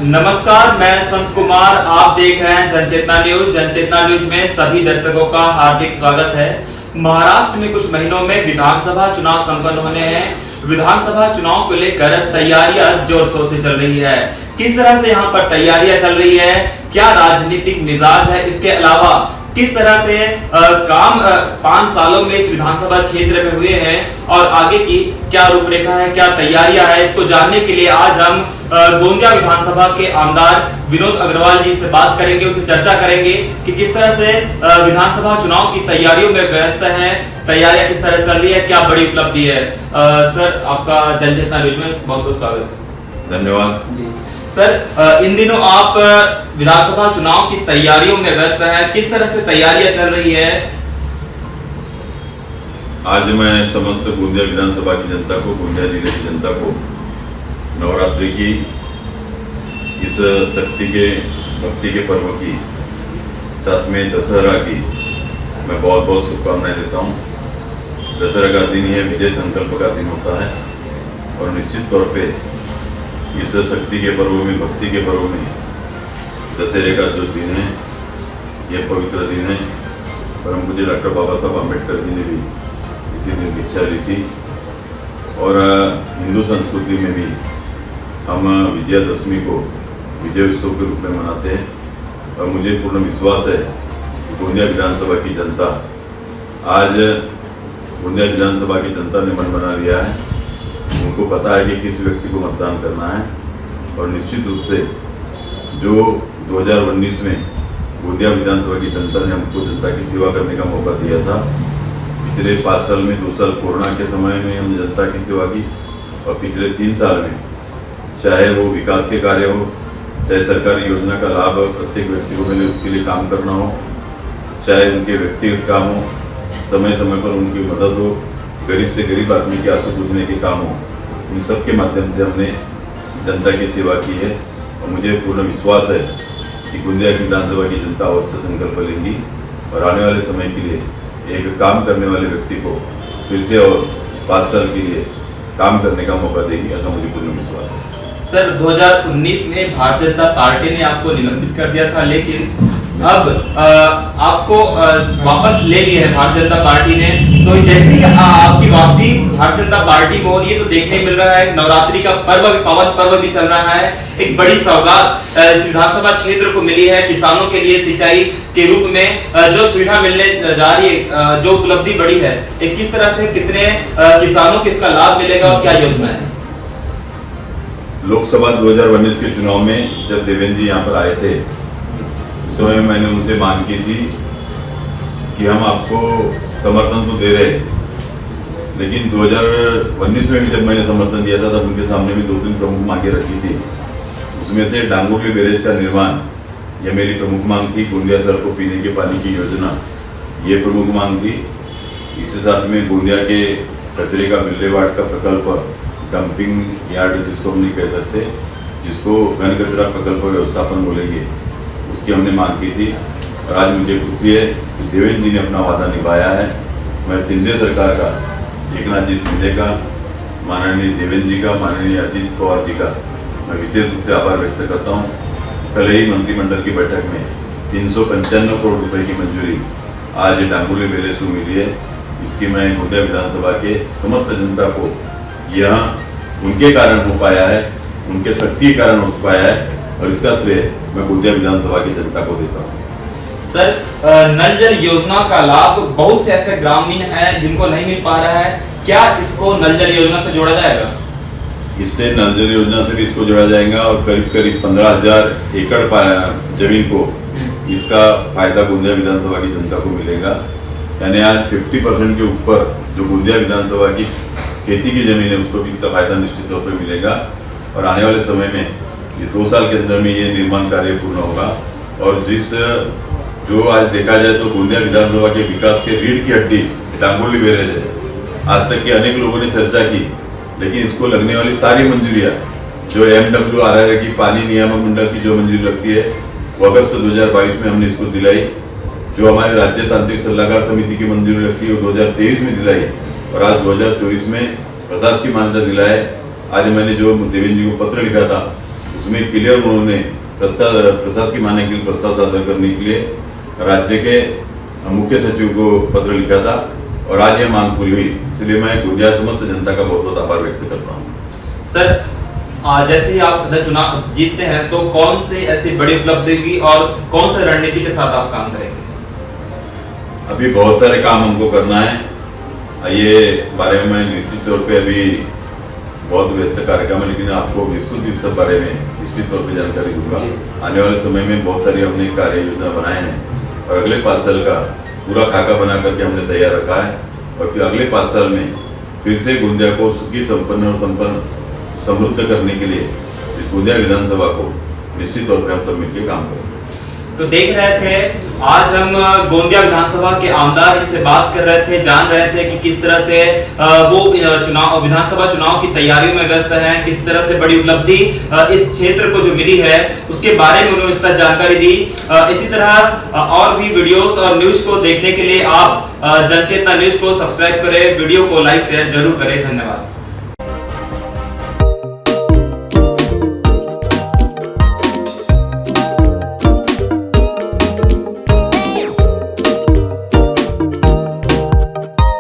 नमस्कार, मैं संत कुमार। आप देख रहे हैं जनचेतना न्यूज। जनचेतना न्यूज में सभी दर्शकों का हार्दिक स्वागत है। महाराष्ट्र में कुछ महीनों में विधानसभा चुनाव संपन्न होने हैं। विधानसभा चुनाव को लेकर तैयारियां जोर शोर से चल रही है। किस तरह से यहाँ पर तैयारियां चल रही है, क्या राजनीतिक मिजाज है, इसके अलावा किस तरह से काम 5 सालों में इस विधानसभा क्षेत्र में हुए हैं और आगे की क्या रूपरेखा है, क्या तैयारियां है, इसको जानने के लिए आज हम गोंदिया विधानसभा के आमदार विनोद अग्रवाल जी से बात करेंगे, उससे चर्चा करेंगे कि किस तरह से विधानसभा चुनाव की तैयारियों में व्यस्त हैं, तैयारियां किस तरह चल रही है, क्या बड़ी उपलब्धि है। सर, आपका जनचेतना न्यूज में बहुत बहुत स्वागत है। धन्यवाद जी सर, इन दिनों आप विधानसभा चुनाव की तैयारियों में व्यस्त हैं, किस तरह से तैयारियां चल रही है। आज मैं समस्त गोंदिया विधानसभा की जनता को, गोंदिया जिले की जनता को नवरात्रि की इस शक्ति के भक्ति के पर्व की, साथ में दशहरा की मैं बहुत बहुत शुभकामनाएं देता हूँ। दशहरा का दिन यह विजय संकल्प का दिन होता है और निश्चित तौर पे इस शक्ति के पर्व में, भक्ति के पर्व में दशहरे का जो दिन है, यह पवित्र दिन है। परम पूज्य डॉक्टर बाबा साहब अम्बेडकर जी ने भी इसी दिन दीक्षा ली थी और हिंदू संस्कृति में भी हम विजयादशमी को विजय उत्सव के रूप में मनाते हैं। और मुझे पूर्ण विश्वास है कि गोंदिया विधानसभा की जनता, आज गोंदिया विधानसभा की जनता ने मन बना लिया है। उनको पता है कि किस व्यक्ति को मतदान करना है और निश्चित रूप से जो 2019 में गोंदिया विधानसभा की जनता ने हमको जनता की सेवा करने का मौका दिया था। पिछले 5 साल में 2 साल कोरोना के समय में हमने जनता की सेवा की और पिछले 3 साल में चाहे वो विकास के कार्य हो, चाहे सरकारी योजना का लाभ प्रत्येक व्यक्ति को मिले उसके लिए काम करना हो, चाहे उनके व्यक्तिगत काम हो, समय समय पर उनकी मदद हो, गरीब से गरीब आदमी के आंसू पूछने के काम हो, उन सब के माध्यम से हमने जनता की सेवा की है। और मुझे पूर्ण विश्वास है कि गोंदिया की विधानसभा की जनता अवश्य संकल्प लेंगी और आने वाले समय के लिए एक काम करने वाले व्यक्ति को फिर से और 5 साल के लिए काम करने का मौका देगी, ऐसा मुझे पूर्ण विश्वास है। सर, 2019 में भारतीय जनता पार्टी ने आपको निलंबित कर दिया था, लेकिन अब आपको वापस ले लिया है भारतीय जनता पार्टी ने। तो जैसे ही आपकी वापसी भारतीय जनता पार्टी में हो रही है तो देखने मिल रहा है नवरात्रि का पर्व भी, पावन पर्व भी चल रहा है। एक बड़ी सौगात इस विधानसभा क्षेत्र को मिली है किसानों के लिए, सिंचाई के रूप में जो सुविधा मिलने जा रही है, जो उपलब्धि बड़ी है, एक किस तरह से कितने किसानों को इसका लाभ मिलेगा और क्या योजना है। लोकसभा 2019 के चुनाव में जब देवेंद्र जी यहाँ पर आए थे, उस समय मैंने उनसे मांग की थी कि हम आपको समर्थन तो दे रहे, लेकिन 2019 में भी जब मैंने समर्थन दिया था तब उनके सामने भी 2-3 प्रमुख मांगे रखी थी। उसमें से डांगोरली बैरेज का निर्माण, यह मेरी प्रमुख मांग थी। गोंदिया शहर को पीने के पानी की योजना, ये प्रमुख मांग थी। इसके साथ में गोंदिया के कचरे का विल्हेवाट का प्रकल्प, डंपिंग यार्ड जिसको हम नहीं कह सकते, जिसको घन कचरा प्रकल्प व्यवस्थापन बोलेंगे, उसकी हमने मांग की थी। और आज मुझे खुशी है कि देवेंद्र जी ने अपना वादा निभाया है। मैं शिंदे सरकार का, एकनाथ जी शिंदे का, माननीय देवेंद्र जी का, माननीय अजीत पवार जी का मैं विशेष रूप से आभार व्यक्त करता हूँ। कल ही मंत्रिमंडल की बैठक में 395 करोड़ रुपए की मंजूरी आज डांगोरली बैरेज को मिली है। इसकी मैं गोंदिया विधानसभा के समस्त जनता को, यह उनके कारण हो पाया है, उनके शक्ति के कारण हो पाया है और इसका श्रेय मैं गोंदिया विधानसभा की जनता को देता हूँ। सर, नल जल योजना का लाभ बहुत से ऐसे ग्रामीण हैं जिनको नहीं मिल पा रहा है, क्या इसको नल जल योजना से जोड़ा जाएगा। इससे नल जल योजना से भी इसको जोड़ा जाएगा और करीब करीब 15,000 एकड़ जमीन को इसका फायदा गोंदिया विधानसभा की जनता को मिलेगा। यानी आज 50% के ऊपर जो गोंदिया विधानसभा की खेती की जमीन है उसको भी इसका फायदा निश्चित तौर पर मिलेगा। और आने वाले समय में ये 2 साल के अंदर में ये निर्माण कार्य पूर्ण होगा। और जो आज देखा जाए तो गोंदिया विधानसभा के विकास के रीढ़ की हड्डी डांगोरली बैरेज है। आज तक के अनेक लोगों ने चर्चा की, लेकिन इसको लगने वाली सारी मंजूरियाँ जो MWRR की पानी नियामक मंडल की जो मंजूरी लगती है वो अगस्त 2022 में हमने इसको दिलाई। जो हमारे राज्य तांत्रिक सलाहकार समिति की मंजूरी लगती है वो 2023 में दिलाई और आज 2024 में प्रशासकीय मान्यता दिलाए। आज मैंने जो देवेंद्र जी को पत्र लिखा था उसमें क्लियर उन्होंने प्रशासकीय मान्य के लिए प्रस्ताव सादर करने के लिए राज्य के मुख्य सचिव को पत्र लिखा था और आज यह मांग पूरी हुई। इसलिए मैं गोंदिया समस्त जनता का बहुत बहुत आभार व्यक्त करता हूँ। सर जैसे ही आप इधर चुनाव जीतते हैं तो कौन से ऐसी बड़ी उपलब्धि की और कौन से रणनीति के साथ आप काम करेंगे? अभी बहुत सारे काम हमको करना है, ये बारे में मैं निश्चित तौर पे अभी बहुत व्यस्त कार्यक्रम है, लेकिन आपको विस्तृत इस सब बारे में निश्चित तौर पे जानकारी दूंगा। आने वाले समय में बहुत सारी हमने कार्य योजना बनाए हैं और अगले 5 साल का पूरा खाका बना करके हमने तैयार रखा है और फिर अगले 5 साल में फिर से गोंदिया को सुखी संपन्न और समृद्ध करने के लिए इस गोंदिया विधानसभा को निश्चित तौर पर हम सब मिलकर काम करेंगे। तो देख रहे थे आज हम गोंदिया विधानसभा के आमदार इनसे बात कर रहे थे, जान रहे थे कि किस तरह से वो विधानसभा चुनाव की तैयारियों में व्यस्त हैं, किस तरह से बड़ी उपलब्धि इस क्षेत्र को जो मिली है उसके बारे में उन्होंने विस्तार जानकारी दी। इसी तरह और भी वीडियोस और न्यूज को देखने के लिए आप जनचेतना न्यूज को सब्सक्राइब करें, वीडियो को लाइक शेयर जरूर करें। धन्यवाद।